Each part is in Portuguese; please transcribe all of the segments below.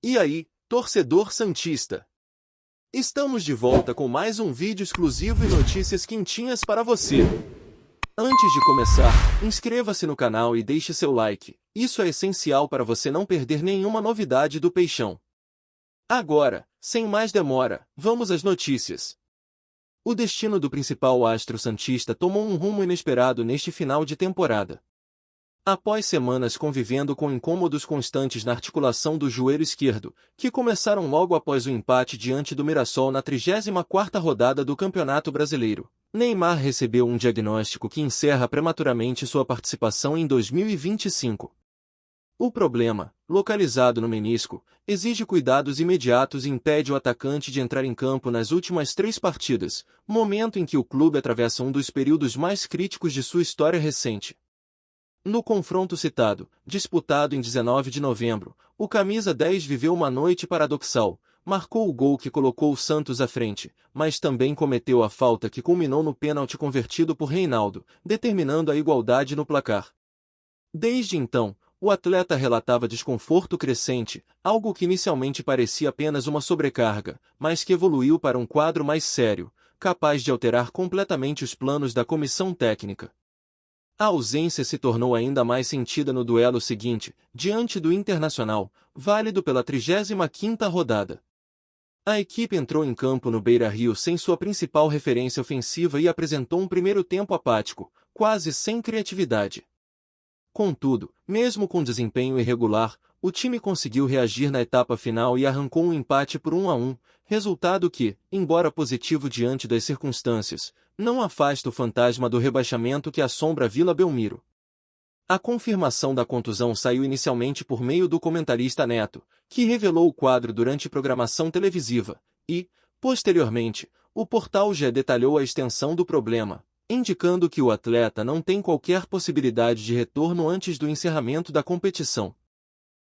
E aí, torcedor santista? Estamos de volta com mais um vídeo exclusivo e notícias quentinhas para você. Antes de começar, inscreva-se no canal e deixe seu like. Isso é essencial para você não perder nenhuma novidade do Peixão. Agora, sem mais demora, vamos às notícias. O destino do principal astro santista tomou um rumo inesperado neste final de temporada. Após semanas convivendo com incômodos constantes na articulação do joelho esquerdo, que começaram logo após o empate diante do Mirassol na 34ª rodada do Campeonato Brasileiro, Neymar recebeu um diagnóstico que encerra prematuramente sua participação em 2025. O problema, localizado no menisco, exige cuidados imediatos e impede o atacante de entrar em campo nas últimas 3 partidas, momento em que o clube atravessa um dos períodos mais críticos de sua história recente. No confronto citado, disputado em 19 de novembro, o camisa 10 viveu uma noite paradoxal, marcou o gol que colocou o Santos à frente, mas também cometeu a falta que culminou no pênalti convertido por Reinaldo, determinando a igualdade no placar. Desde então, o atleta relatava desconforto crescente, algo que inicialmente parecia apenas uma sobrecarga, mas que evoluiu para um quadro mais sério, capaz de alterar completamente os planos da comissão técnica. A ausência se tornou ainda mais sentida no duelo seguinte, diante do Internacional, válido pela 35ª rodada. A equipe entrou em campo no Beira-Rio sem sua principal referência ofensiva e apresentou um primeiro tempo apático, quase sem criatividade. Contudo, mesmo com desempenho irregular, o time conseguiu reagir na etapa final e arrancou um empate por 1-1, resultado que, embora positivo diante das circunstâncias, não afasta o fantasma do rebaixamento que assombra a Vila Belmiro. A confirmação da contusão saiu inicialmente por meio do comentarista Neto, que revelou o quadro durante programação televisiva, e, posteriormente, o portal GE detalhou a extensão do problema, indicando que o atleta não tem qualquer possibilidade de retorno antes do encerramento da competição.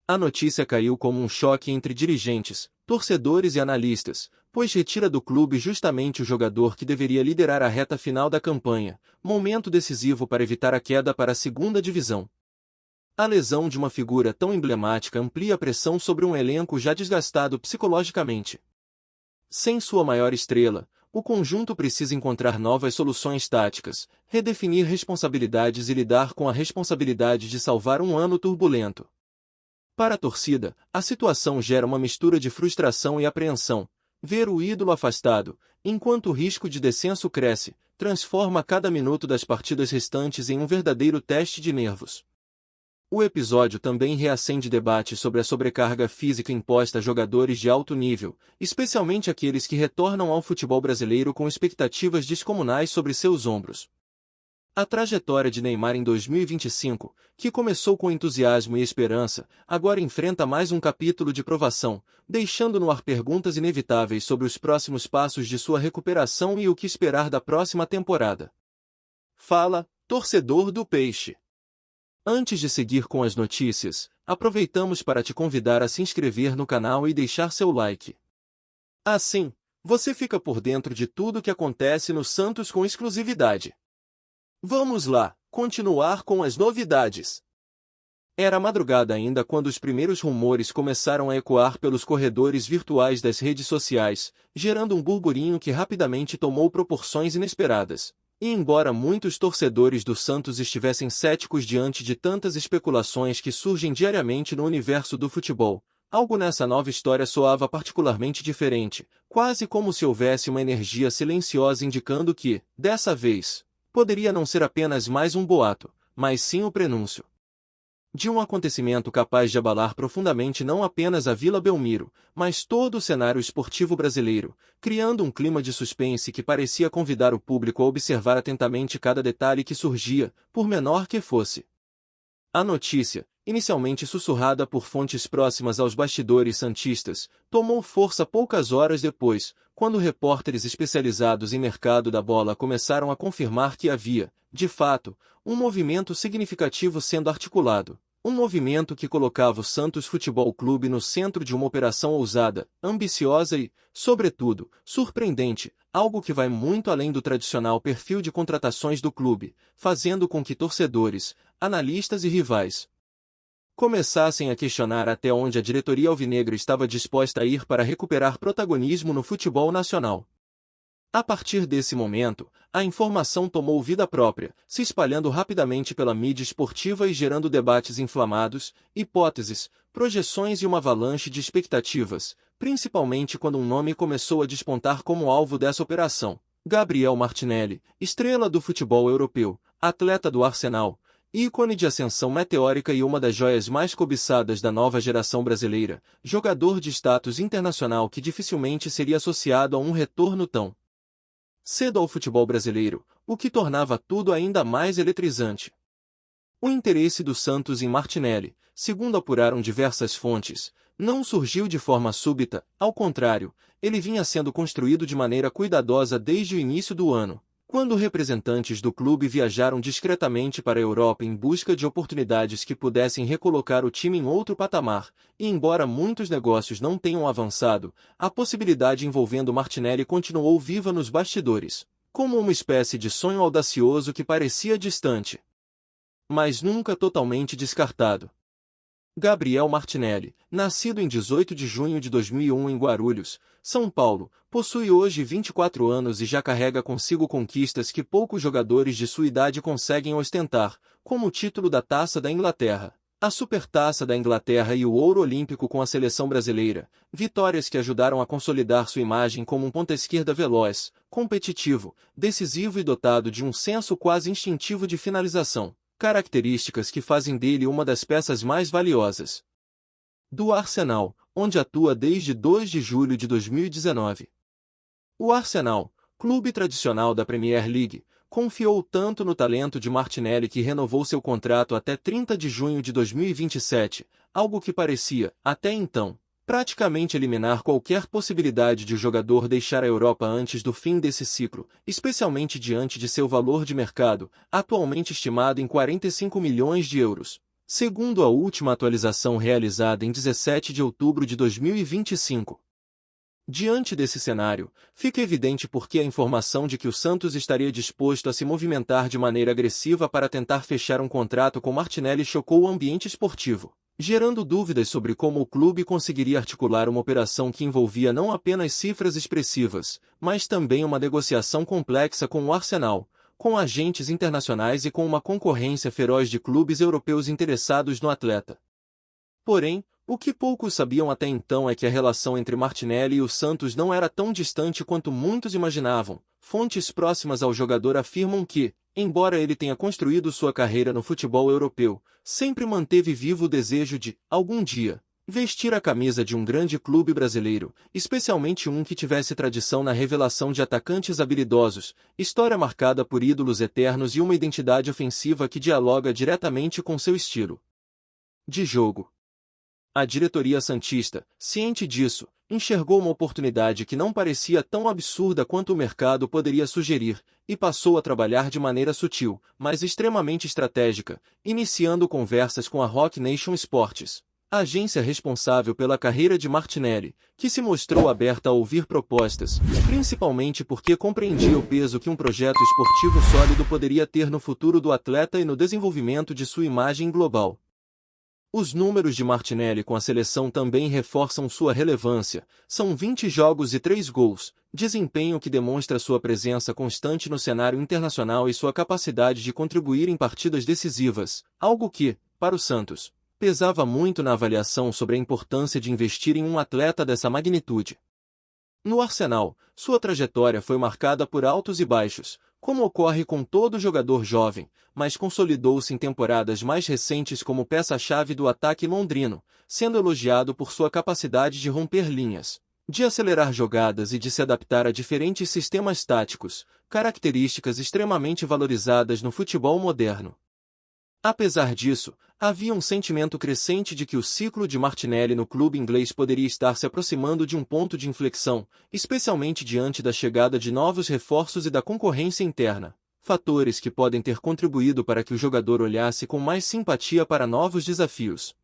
A notícia caiu como um choque entre dirigentes, torcedores e analistas, pois retira do clube justamente o jogador que deveria liderar a reta final da campanha, momento decisivo para evitar a queda para a segunda divisão. A lesão de uma figura tão emblemática amplia a pressão sobre um elenco já desgastado psicologicamente. Sem sua maior estrela, o conjunto precisa encontrar novas soluções táticas, redefinir responsabilidades e lidar com a responsabilidade de salvar um ano turbulento. Para a torcida, a situação gera uma mistura de frustração e apreensão. Ver o ídolo afastado, enquanto o risco de descenso cresce, transforma cada minuto das partidas restantes em um verdadeiro teste de nervos. O episódio também reacende debate sobre a sobrecarga física imposta a jogadores de alto nível, especialmente aqueles que retornam ao futebol brasileiro com expectativas descomunais sobre seus ombros. A trajetória de Neymar em 2025, que começou com entusiasmo e esperança, agora enfrenta mais um capítulo de provação, deixando no ar perguntas inevitáveis sobre os próximos passos de sua recuperação e o que esperar da próxima temporada. Fala, torcedor do Peixe! Antes de seguir com as notícias, aproveitamos para te convidar a se inscrever no canal e deixar seu like. Assim, você fica por dentro de tudo o que acontece no Santos com exclusividade. Vamos lá, continuar com as novidades. Era madrugada ainda quando os primeiros rumores começaram a ecoar pelos corredores virtuais das redes sociais, gerando um burburinho que rapidamente tomou proporções inesperadas. E embora muitos torcedores do Santos estivessem céticos diante de tantas especulações que surgem diariamente no universo do futebol, algo nessa nova história soava particularmente diferente, quase como se houvesse uma energia silenciosa indicando que, dessa vez, poderia não ser apenas mais um boato, mas sim o prenúncio de um acontecimento capaz de abalar profundamente não apenas a Vila Belmiro, mas todo o cenário esportivo brasileiro, criando um clima de suspense que parecia convidar o público a observar atentamente cada detalhe que surgia, por menor que fosse. A notícia, inicialmente sussurrada por fontes próximas aos bastidores santistas, tomou força poucas horas depois, quando repórteres especializados em mercado da bola começaram a confirmar que havia, de fato, um movimento significativo sendo articulado. Um movimento que colocava o Santos Futebol Clube no centro de uma operação ousada, ambiciosa e, sobretudo, surpreendente, algo que vai muito além do tradicional perfil de contratações do clube, fazendo com que torcedores, analistas e rivais começassem a questionar até onde a diretoria alvinegra estava disposta a ir para recuperar protagonismo no futebol nacional. A partir desse momento, a informação tomou vida própria, se espalhando rapidamente pela mídia esportiva e gerando debates inflamados, hipóteses, projeções e uma avalanche de expectativas, principalmente quando um nome começou a despontar como alvo dessa operação: Gabriel Martinelli, estrela do futebol europeu, atleta do Arsenal, ícone de ascensão meteórica e uma das joias mais cobiçadas da nova geração brasileira, jogador de status internacional que dificilmente seria associado a um retorno tão cedo ao futebol brasileiro, o que tornava tudo ainda mais eletrizante. O interesse do Santos em Martinelli, segundo apuraram diversas fontes, não surgiu de forma súbita, ao contrário, ele vinha sendo construído de maneira cuidadosa desde o início do ano, quando representantes do clube viajaram discretamente para a Europa em busca de oportunidades que pudessem recolocar o time em outro patamar, e embora muitos negócios não tenham avançado, a possibilidade envolvendo Martinelli continuou viva nos bastidores, como uma espécie de sonho audacioso que parecia distante, mas nunca totalmente descartado. Gabriel Martinelli, nascido em 18 de junho de 2001 em Guarulhos, São Paulo, possui hoje 24 anos e já carrega consigo conquistas que poucos jogadores de sua idade conseguem ostentar, como o título da Taça da Inglaterra, a Supertaça da Inglaterra e o ouro olímpico com a seleção brasileira, vitórias que ajudaram a consolidar sua imagem como um ponta-esquerda veloz, competitivo, decisivo e dotado de um senso quase instintivo de finalização, características que fazem dele uma das peças mais valiosas do Arsenal, onde atua desde 2 de julho de 2019. O Arsenal, clube tradicional da Premier League, confiou tanto no talento de Martinelli que renovou seu contrato até 30 de junho de 2027, algo que parecia, até então, praticamente eliminar qualquer possibilidade de o jogador deixar a Europa antes do fim desse ciclo, especialmente diante de seu valor de mercado, atualmente estimado em 45 milhões de euros, segundo a última atualização realizada em 17 de outubro de 2025. Diante desse cenário, fica evidente porque a informação de que o Santos estaria disposto a se movimentar de maneira agressiva para tentar fechar um contrato com Martinelli chocou o ambiente esportivo, gerando dúvidas sobre como o clube conseguiria articular uma operação que envolvia não apenas cifras expressivas, mas também uma negociação complexa com o Arsenal, com agentes internacionais e com uma concorrência feroz de clubes europeus interessados no atleta. Porém, o que poucos sabiam até então é que a relação entre Martinelli e o Santos não era tão distante quanto muitos imaginavam. Fontes próximas ao jogador afirmam que, embora ele tenha construído sua carreira no futebol europeu, sempre manteve vivo o desejo de, algum dia, vestir a camisa de um grande clube brasileiro, especialmente um que tivesse tradição na revelação de atacantes habilidosos, história marcada por ídolos eternos e uma identidade ofensiva que dialoga diretamente com seu estilo de jogo. A diretoria santista, ciente disso, enxergou uma oportunidade que não parecia tão absurda quanto o mercado poderia sugerir, e passou a trabalhar de maneira sutil, mas extremamente estratégica, iniciando conversas com a Rock Nation Sports, a agência responsável pela carreira de Martinelli, que se mostrou aberta a ouvir propostas, principalmente porque compreendia o peso que um projeto esportivo sólido poderia ter no futuro do atleta e no desenvolvimento de sua imagem global. Os números de Martinelli com a seleção também reforçam sua relevância, são 20 jogos e 3 gols, desempenho que demonstra sua presença constante no cenário internacional e sua capacidade de contribuir em partidas decisivas, algo que, para o Santos, pesava muito na avaliação sobre a importância de investir em um atleta dessa magnitude. No Arsenal, sua trajetória foi marcada por altos e baixos, como ocorre com todo jogador jovem, mas consolidou-se em temporadas mais recentes como peça-chave do ataque londrino, sendo elogiado por sua capacidade de romper linhas, de acelerar jogadas e de se adaptar a diferentes sistemas táticos, características extremamente valorizadas no futebol moderno. Apesar disso, havia um sentimento crescente de que o ciclo de Martinelli no clube inglês poderia estar se aproximando de um ponto de inflexão, especialmente diante da chegada de novos reforços e da concorrência interna, fatores que podem ter contribuído para que o jogador olhasse com mais simpatia para novos desafios.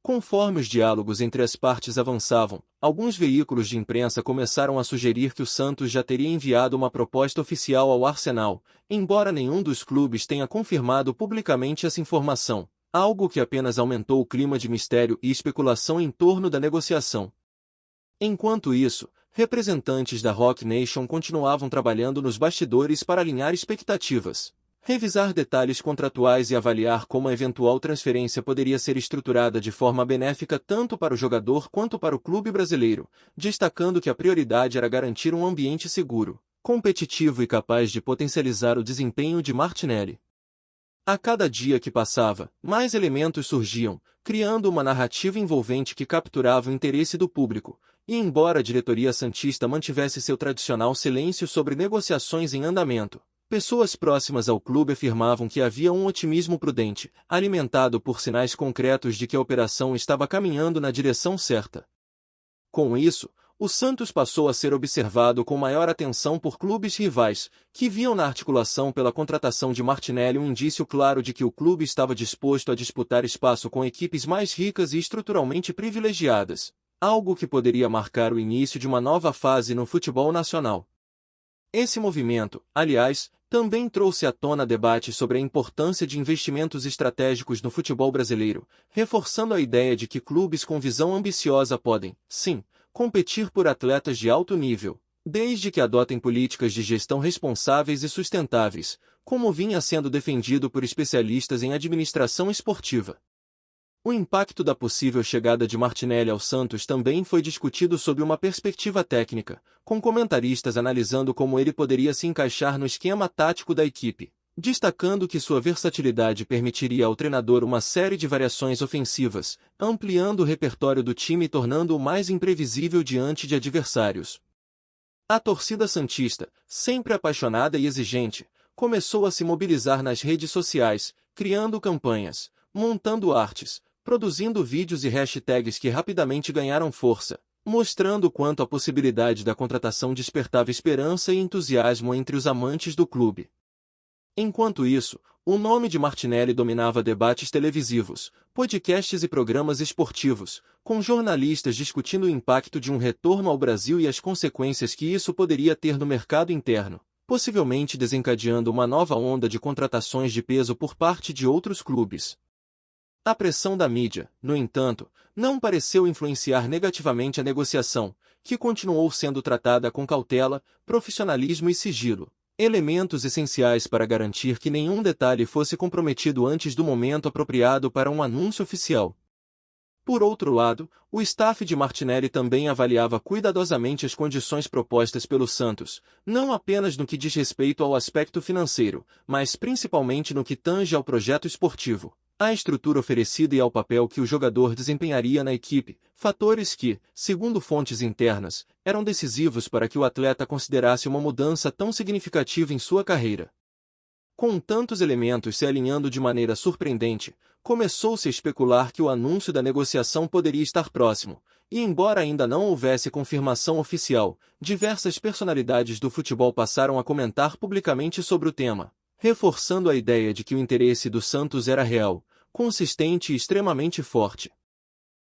Conforme os diálogos entre as partes avançavam, alguns veículos de imprensa começaram a sugerir que o Santos já teria enviado uma proposta oficial ao Arsenal, embora nenhum dos clubes tenha confirmado publicamente essa informação. algo que apenas aumentou o clima de mistério e especulação em torno da negociação. Enquanto isso, representantes da Roc Nation continuavam trabalhando nos bastidores para alinhar expectativas, revisar detalhes contratuais e avaliar como a eventual transferência poderia ser estruturada de forma benéfica tanto para o jogador quanto para o clube brasileiro, destacando que a prioridade era garantir um ambiente seguro, competitivo e capaz de potencializar o desempenho de Martinelli. A cada dia que passava, mais elementos surgiam, criando uma narrativa envolvente que capturava o interesse do público, e embora a diretoria santista mantivesse seu tradicional silêncio sobre negociações em andamento, pessoas próximas ao clube afirmavam que havia um otimismo prudente, alimentado por sinais concretos de que a operação estava caminhando na direção certa. Com isso, o Santos passou a ser observado com maior atenção por clubes rivais, que viam na articulação pela contratação de Martinelli um indício claro de que o clube estava disposto a disputar espaço com equipes mais ricas e estruturalmente privilegiadas, algo que poderia marcar o início de uma nova fase no futebol nacional. Esse movimento, aliás, também trouxe à tona debates sobre a importância de investimentos estratégicos no futebol brasileiro, reforçando a ideia de que clubes com visão ambiciosa podem, sim, competir por atletas de alto nível, desde que adotem políticas de gestão responsáveis e sustentáveis, como vinha sendo defendido por especialistas em administração esportiva. O impacto da possível chegada de Martinelli ao Santos também foi discutido sob uma perspectiva técnica, com comentaristas analisando como ele poderia se encaixar no esquema tático da equipe, destacando que sua versatilidade permitiria ao treinador uma série de variações ofensivas, ampliando o repertório do time e tornando-o mais imprevisível diante de adversários. A torcida santista, sempre apaixonada e exigente, começou a se mobilizar nas redes sociais, criando campanhas, montando artes, produzindo vídeos e hashtags que rapidamente ganharam força, mostrando quanto a possibilidade da contratação despertava esperança e entusiasmo entre os amantes do clube. Enquanto isso, o nome de Martinelli dominava debates televisivos, podcasts e programas esportivos, com jornalistas discutindo o impacto de um retorno ao Brasil e as consequências que isso poderia ter no mercado interno, possivelmente desencadeando uma nova onda de contratações de peso por parte de outros clubes. A pressão da mídia, no entanto, não pareceu influenciar negativamente a negociação, que continuou sendo tratada com cautela, profissionalismo e sigilo, elementos essenciais para garantir que nenhum detalhe fosse comprometido antes do momento apropriado para um anúncio oficial. Por outro lado, o staff de Martinelli também avaliava cuidadosamente as condições propostas pelo Santos, não apenas no que diz respeito ao aspecto financeiro, mas principalmente no que tange ao projeto esportivo, à estrutura oferecida e ao papel que o jogador desempenharia na equipe, fatores que, segundo fontes internas, eram decisivos para que o atleta considerasse uma mudança tão significativa em sua carreira. Com tantos elementos se alinhando de maneira surpreendente, começou-se a especular que o anúncio da negociação poderia estar próximo, e embora ainda não houvesse confirmação oficial, diversas personalidades do futebol passaram a comentar publicamente sobre o tema, reforçando a ideia de que o interesse do Santos era real, consistente e extremamente forte.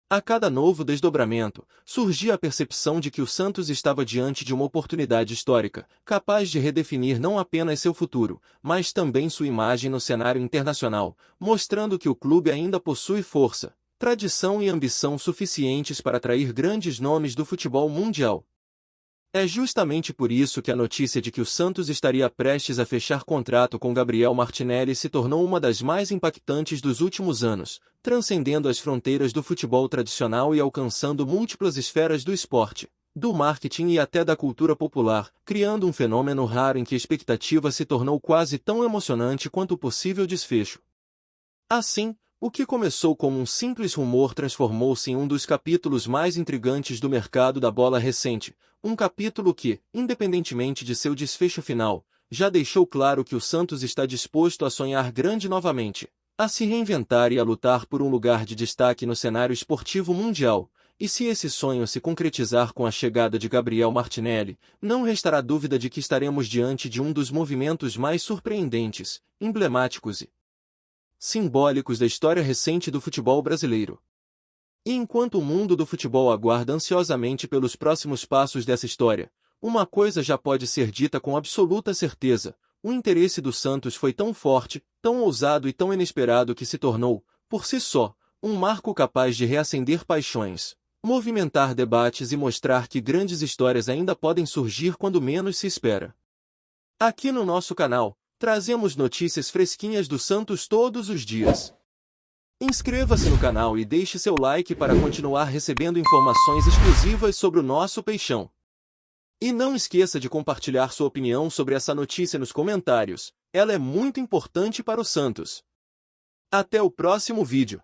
A cada novo desdobramento, surgia a percepção de que o Santos estava diante de uma oportunidade histórica, capaz de redefinir não apenas seu futuro, mas também sua imagem no cenário internacional, mostrando que o clube ainda possui força, tradição e ambição suficientes para atrair grandes nomes do futebol mundial. É justamente por isso que a notícia de que o Santos estaria prestes a fechar contrato com Gabriel Martinelli se tornou uma das mais impactantes dos últimos anos, transcendendo as fronteiras do futebol tradicional e alcançando múltiplas esferas do esporte, do marketing e até da cultura popular, criando um fenômeno raro em que a expectativa se tornou quase tão emocionante quanto o possível desfecho. Assim, o que começou como um simples rumor transformou-se em um dos capítulos mais intrigantes do mercado da bola recente, um capítulo que, independentemente de seu desfecho final, já deixou claro que o Santos está disposto a sonhar grande novamente, a se reinventar e a lutar por um lugar de destaque no cenário esportivo mundial, e se esse sonho se concretizar com a chegada de Gabriel Martinelli, não restará dúvida de que estaremos diante de um dos movimentos mais surpreendentes, emblemáticos e simbólicos da história recente do futebol brasileiro. E enquanto o mundo do futebol aguarda ansiosamente pelos próximos passos dessa história, uma coisa já pode ser dita com absoluta certeza: o interesse do Santos foi tão forte, tão ousado e tão inesperado que se tornou, por si só, um marco capaz de reacender paixões, movimentar debates e mostrar que grandes histórias ainda podem surgir quando menos se espera. Aqui no nosso canal, trazemos notícias fresquinhas do Santos todos os dias. Inscreva-se no canal e deixe seu like para continuar recebendo informações exclusivas sobre o nosso Peixão. E não esqueça de compartilhar sua opinião sobre essa notícia nos comentários, ela é muito importante para o Santos. Até o próximo vídeo.